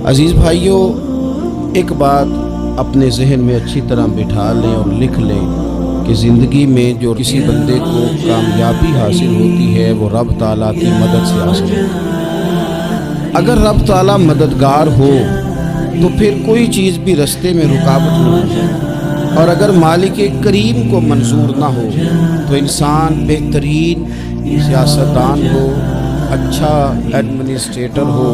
عزیز بھائیوں، ایک بات اپنے ذہن میں اچھی طرح بٹھا لیں اور لکھ لیں کہ زندگی میں جو کسی بندے کو کامیابی حاصل ہوتی ہے وہ رب تعالیٰ کی مدد سے حاصل ہوتی ہے۔ اگر رب تعالیٰ مددگار ہو تو پھر کوئی چیز بھی رستے میں رکاوٹ نہیں ہے، اور اگر مالک کریم کو منظور نہ ہو تو انسان بہترین سیاستدان ہو، اچھا ایڈمنسٹریٹر ہو،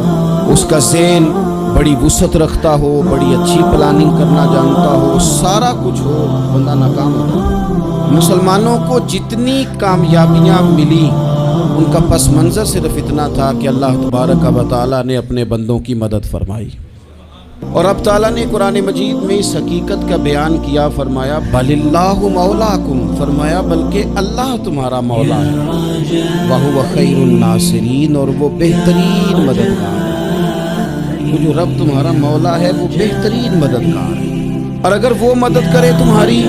اس کا ذہن بڑی وسعت رکھتا ہو، بڑی اچھی پلاننگ کرنا جانتا ہو، سارا کچھ ہو، بندہ ناکام ہوتا ہے۔ مسلمانوں کو جتنی کامیابیاں ملی ان کا پس منظر صرف اتنا تھا کہ اللہ تبارک و تعالیٰ نے اپنے بندوں کی مدد فرمائی، اور اب تعالیٰ نے قرآن مجید میں اس حقیقت کا بیان کیا، فرمایا بل اللہ مولاکم، فرمایا بلکہ اللہ تمہارا مولا ہے، وہو خیر الناصرین، اور وہ بہترین مددگار ہے۔ وہ جو رب تمہارا مولا ہے وہ بہترین مددگار ہے، اور اگر وہ مدد کرے تمہاری،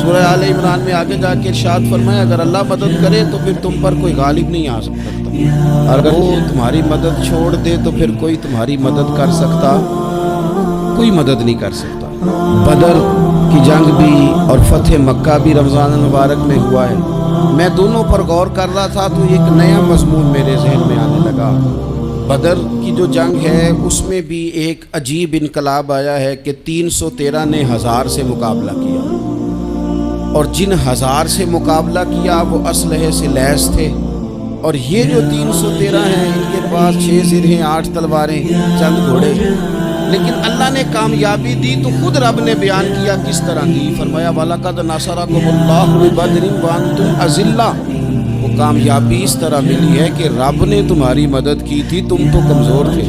سورہ آل عمران میں آگے جا کے ارشاد فرمایا اگر اللہ مدد کرے تو پھر تم پر کوئی غالب نہیں آ سکتا، اور اگر وہ تمہاری مدد چھوڑ دے تو پھر کوئی تمہاری مدد کر سکتا، کوئی مدد نہیں کر سکتا۔ بدر کی جنگ بھی اور فتح مکہ بھی رمضان المبارک میں ہوا ہے۔ میں دونوں پر غور کر رہا تھا تو ایک نیا مضمون میرے ذہن میں آنے لگا۔ بدر کی جو جنگ ہے اس میں بھی ایک عجیب انقلاب آیا ہے کہ 313 نے 1000 سے مقابلہ کیا، اور جن 1000 سے مقابلہ کیا وہ اسلحے سے لیس تھے، اور یہ جو 313 ہیں ان کے پاس 6 سرہیں، 8 تلواریں، چند گھوڑے، لیکن اللہ نے کامیابی دی تو خود رب نے بیان کیا کس طرح دی، فرمایا وَلَقَدْ نَصَرَكُمُ اللَّهُ بِبَدْرٍ وَأَنْتُمْ أَذِلَّةٌ۔ وہ کامیابی اس طرح ملی ہے کہ رب نے تمہاری مدد کی تھی، تم تو کمزور تھے،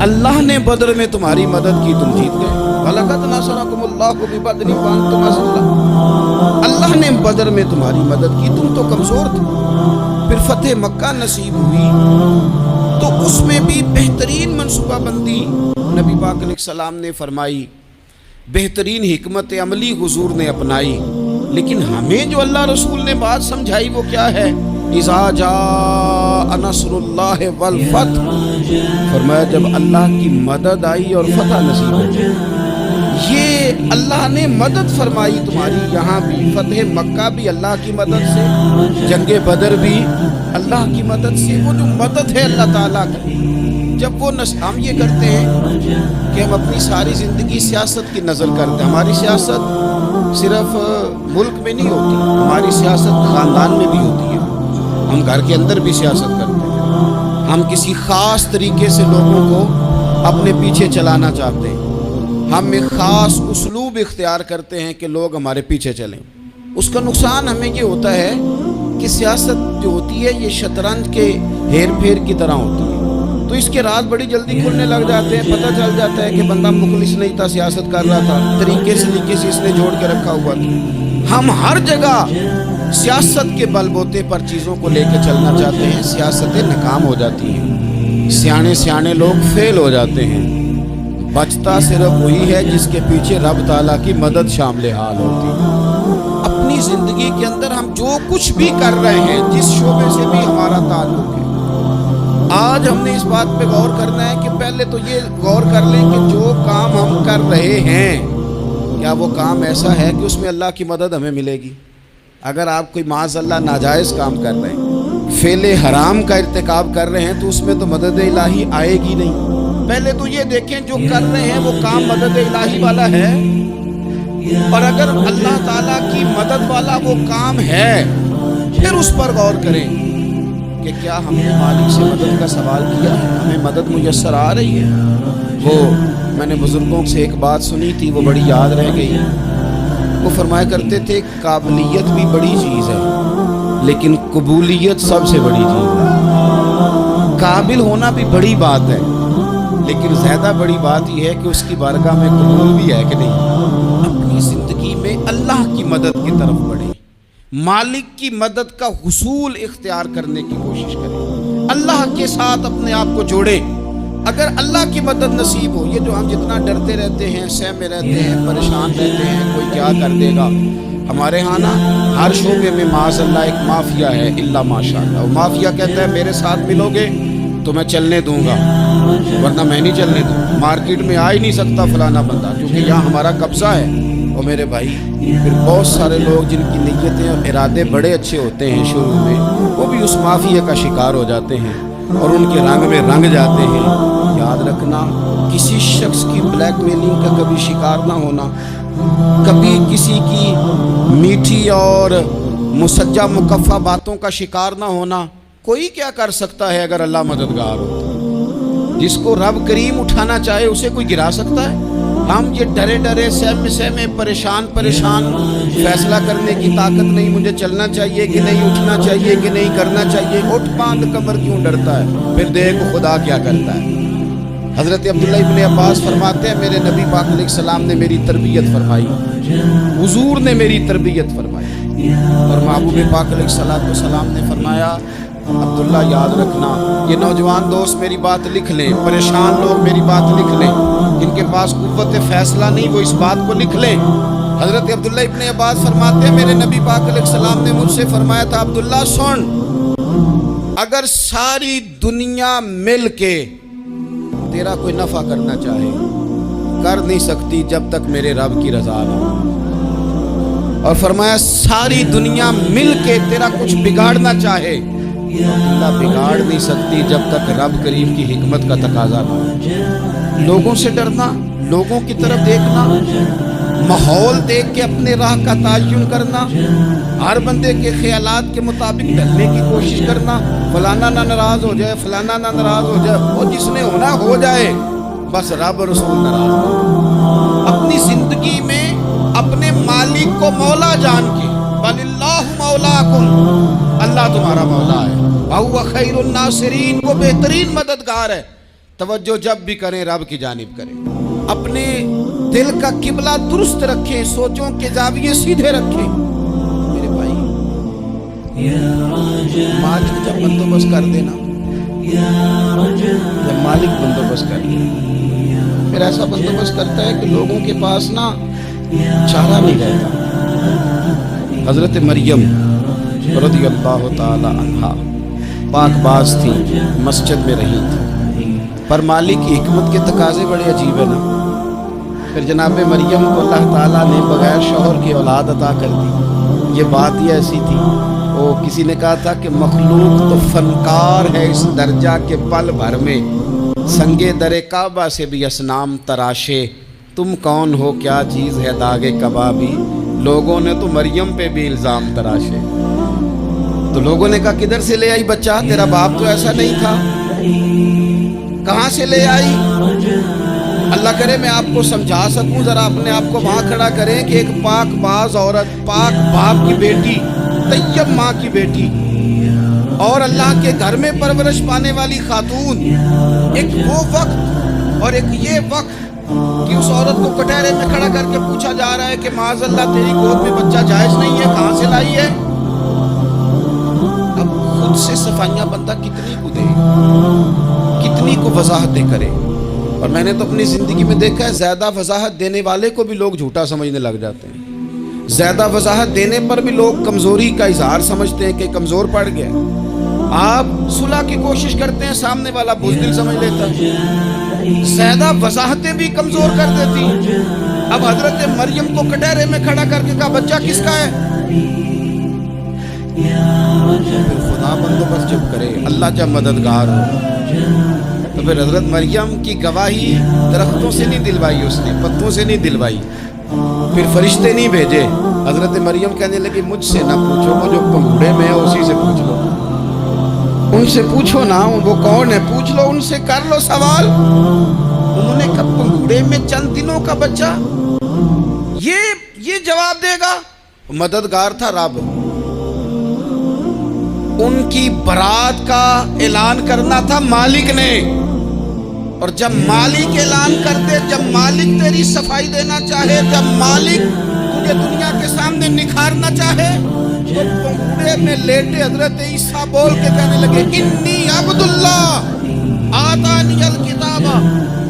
اللہ نے بدر میں تمہاری مدد کی، تم جیت گئے۔ وَلَقَدْ نَصَرَكُمُ اللَّهُ بِبَدْرٍ وَأَنْتُمْ أَذِلَّةٌ، اللہ نے بدر میں تمہاری مدد کی، تم تو کمزور تھے۔ پھر فتح مکہ نصیب ہوئی تو اس میں بھی بہترین منصوبہ بندی نبی پاک علیہ السلام نے فرمائی، بہترین حکمت عملی حضور نے اپنائی، لیکن ہمیں جو اللہ رسول نے بات سمجھائی وہ کیا ہے؟ اذا جاء نصر اللہ والفتح، فرمایا جب اللہ کی مدد آئی اور فتح نصیب ہوئی۔ یہ اللہ نے مدد فرمائی تمہاری، یہاں بھی فتح مکہ بھی اللہ کی مدد سے، جنگ بدر بھی اللہ کی مدد سے۔ وہ جو مدد ہے اللہ تعالیٰ کی، جب وہ ہم یہ کرتے ہیں کہ ہم اپنی ساری زندگی سیاست کی نظر کرتے ہیں، ہماری سیاست صرف ملک میں نہیں ہوتی، ہماری سیاست خاندان میں بھی ہوتی ہے، ہم گھر کے اندر بھی سیاست کرتے ہیں، ہم کسی خاص طریقے سے لوگوں کو اپنے پیچھے چلانا چاہتے ہیں، ہم ایک خاص اسلوب اختیار کرتے ہیں کہ لوگ ہمارے پیچھے چلیں۔ اس کا نقصان ہمیں یہ ہوتا ہے کہ سیاست جو ہوتی ہے یہ شطرنج کے ہیر پھیر کی طرح ہوتی ہے، تو اس کے راز بڑی جلدی کھلنے لگ جاتے ہیں، پتہ چل جاتا ہے کہ بندہ مخلص نہیں تھا، سیاست کر رہا تھا، طریقے سے اس نے جوڑ کے رکھا ہوا تھا۔ ہم ہر جگہ سیاست کے بل بوتے پر چیزوں کو لے کے چلنا چاہتے ہیں، سیاستیں ناکام ہو جاتی ہیں، سیانے لوگ فیل ہو جاتے ہیں، بچتا صرف وہی ہے جس کے پیچھے رب تعالیٰ کی مدد شامل حال ہوتی ہے۔ اپنی زندگی کے اندر ہم جو کچھ بھی کر رہے ہیں، جس شعبے سے بھی ہمارا تعلق ہے، آج ہم نے اس بات پہ غور کرنا ہے کہ پہلے تو یہ غور کر لیں کہ جو کام ہم کر رہے ہیں کیا وہ کام ایسا ہے کہ اس میں اللہ کی مدد ہمیں ملے گی؟ اگر آپ کوئی معاذ اللہ ناجائز کام کر رہے ہیں، فعل حرام کا ارتکاب کر رہے ہیں، تو اس میں تو مدد الہی آئے گی نہیں۔ پہلے تو یہ دیکھیں جو کر رہے ہیں وہ کام مدد الہی والا ہے، اور اگر اللہ تعالیٰ کی مدد والا وہ کام ہے پھر اس پر غور کریں کہ کیا ہم نے مالک سے مدد کا سوال کیا ہے، ہمیں مدد میسر آ رہی ہے۔ وہ میں نے بزرگوں سے ایک بات سنی تھی، وہ بڑی یاد رہ گئی۔ وہ فرمایا کرتے تھے قابلیت بھی بڑی چیز ہے لیکن قبولیت سب سے بڑی چیز ہے۔ قابل ہونا بھی بڑی بات ہے لیکن زیادہ بڑی بات یہ ہے کہ اس کی بارگاہ میں قبول بھی ہے کہ نہیں۔ اپنی زندگی میں اللہ کی مدد کی طرف بڑھیں، مالک کی مدد کا حصول اختیار کرنے کی کوشش کریں، اللہ کے ساتھ اپنے آپ کو جوڑیں۔ اگر اللہ کی مدد نصیب ہو، یہ جو ہم جتنا ڈرتے رہتے ہیں، سہمے رہتے ہیں، پریشان رہتے ہیں کوئی کیا کر دے گا، ہمارے ہاں نا ہر شعبے میں معاذ اللہ ایک مافیا ہے، الا ماشاء اللہ۔ وہ مافیا کہتا ہے میرے ساتھ ملو گے تو میں چلنے دوں گا، ورنہ میں نہیں چلنے دوں، مارکیٹ میں آ ہی نہیں سکتا فلانا بندہ، کیونکہ یہاں ہمارا قبضہ ہے۔ اور میرے بھائی پھر بہت سارے لوگ جن کی نیتیں اور ارادے بڑے اچھے ہوتے ہیں شروع میں، وہ بھی اس مافیا کا شکار ہو جاتے ہیں اور ان کے رنگ میں رنگ جاتے ہیں۔ یاد رکھنا، کسی شخص کی بلیک میلنگ کا کبھی شکار نہ ہونا، کبھی کسی کی میٹھی اور مسجع مکفہ باتوں کا شکار نہ ہونا۔ کوئی کیا کر سکتا ہے اگر اللہ مددگار ہو؟ جس کو رب کریم اٹھانا چاہے اسے کوئی گرا سکتا ہے؟ ہم یہ ڈرے ڈرے سہمے پریشان فیصلہ کرنے کی طاقت نہیں، مجھے چلنا چاہیے کہ نہیں، اٹھنا چاہیے کہ نہیں، کرنا چاہیے، اٹھ باندھ کمر کیوں ڈرتا ہے؟ پھر دیکھ خدا کیا کرتا ہے۔ حضرت عبداللہ ابن عباس فرماتے ہیں میرے نبی پاک علیہ السلام نے میری تربیت فرمائی، حضور نے میری تربیت فرمائی، اور محبوب پاک علیہ السلام نے فرمایا عبداللہ یاد رکھنا، یہ نوجوان دوست میری بات لکھ لیں، پریشان لوگ میری بات لکھ لیں، جن کے پاس قوت فیصلہ نہیں وہ اس بات کو لکھ لیں۔ حضرت عبداللہ ابن عباس فرماتے ہیں میرے نبی پاک علیہ السلام نے مجھ سے فرمایا تھا عبداللہ سن، اگر ساری دنیا مل کے تیرا کوئی نفع کرنا چاہے کر نہیں سکتی جب تک میرے رب کی رضا نہ ہو، اور فرمایا ساری دنیا مل کے تیرا کچھ بگاڑنا چاہے اللہ بگاڑ نہیں سکتی جب تک رب کریم کی حکمت کا تقاضا نہ ہو۔ لوگوں سے ڈرنا، لوگوں کی طرف دیکھنا، ماحول دیکھ کے اپنے راہ کا تعین کرنا، ہر بندے کے خیالات کے مطابق ڈھلنے کی کوشش کرنا، فلانا نہ ناراض ہو جائے، فلانا نہ ناراض ہو جائے، اور جس نے ہونا ہو جائے، بس رب رسول ناراض ہو۔ اپنی زندگی میں اپنے مالک کو مولا جان کے وَلِلَّهُ مَوْلَاكُمْ، اللہ تمہارا مولا ہے، وَهُوَ خَيْرُ النَّاصِرِينَ، وہ بہترین مددگار ہے۔ توجہ جب بھی کریں رب کی جانب کریں، اپنے دل کا قبلہ درست رکھیں، سوچوں کے زاویے سیدھے رکھیں۔ میرے بھائی مالک جب بندوبست کر دینا، جب مالک بندوبست کر دے پھر ایسا بندوبست کرتا ہے کہ لوگوں کے پاس نا چارہ نہیں رہتا۔ حضرت مریم رضی اللہ تعالی عنہا پاک باز تھی، مسجد میں رہی تھی، پر مالک کی حکمت کے تقاضے بڑے عجیب ہیں نا۔ پھر جناب مریم کو اللہ تعالیٰ نے بغیر شوہر کی اولاد عطا کر دی۔ یہ بات ہی ایسی تھی، وہ کسی نے کہا تھا کہ مخلوق تو فنکار ہے اس درجہ کے پل بھر میں سنگے در کعبہ سے بھی اصنام تراشے، تم کون ہو کیا چیز ہے داغ کبابی، لوگوں نے تو مریم پہ بھی الزام تراشے۔ تو لوگوں نے کہا کدھر سے لے آئی بچہ، تیرا باپ تو ایسا نہیں تھا، کہاں سے لے آئی؟ اللہ کرے میں آپ کو سمجھا سکوں، ذرا اپنے آپ کو وہاں کھڑا کریں کہ ایک پاک باز عورت، پاک باپ کی بیٹی، طیب ماں کی بیٹی، اور اللہ کے گھر میں پرورش پانے والی خاتون، ایک وہ وقت اور ایک یہ وقت کہ اس عورت کو کٹہرے میں کھڑا کر کے پوچھا جا رہا ہے کہ معاذ اللہ تیری گود میں بچہ جائز نہیں ہے، کہاں سے لائی ہے؟ اب خود سے صفائیاں بندہ کتنی کو دے، کتنی کو وضاحتیں کرے۔ اور میں نے تو اپنی زندگی میں دیکھا ہے زیادہ وضاحت دینے والے کو بھی لوگ جھوٹا سمجھنے لگ جاتے ہیں، زیادہ وضاحت دینے پر بھی لوگ کمزوری کا اظہار سمجھتے ہیں کہ کمزور پڑ گیا۔ آپ صلح کی کوشش کرتے ہیں، سامنے والا بزدل سمجھ لیتا ہے، زیادہ وضاحتیں بھی کمزور کر دیتی۔ اب حضرت مریم کو کٹہرے میں کھڑا کر کے کہا بچہ کس کا ہے؟ پھر خدا بندوبست جب کرے، اللہ جب مددگار ہو، تو پھر حضرت مریم کی گواہی درختوں سے نہیں دلوائی، اس نے پتوں سے نہیں دلوائی، پھر فرشتے نہیں بھیجے۔ حضرت مریم کہنے لگی مجھ سے نہ پوچھو، وہ جو پنگوڑے میں ہے اسی سے پوچھ لو، ان سے پوچھو نا، وہ کون ہے پوچھ لو، ان سے کر لو سوال۔ انہوں نے کہا پنگوڑے میں چند دنوں کا بچہ یہ جواب دے گا؟ مددگار تھا رب، ان کی برات کا اعلان کرنا تھا مالک نے، اور جب مالک اعلان کر دے، جب مالک تیری صفائی دینا چاہے، جب مالک تجھے دنیا کے سامنے نکھارنا چاہے، تو پنگوڑے میں لیٹے حضرت عیسیٰ بول کے کہنے لگے انی عبداللہ آتانی الکتاب،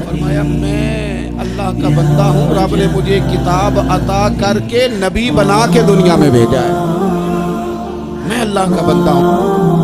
فرمایا میں اللہ کا بندہ ہوں، رب نے مجھے کتاب عطا کر کے نبی بنا کے دنیا میں بھیجا ہے، میں اللہ کا بندہ ہوں۔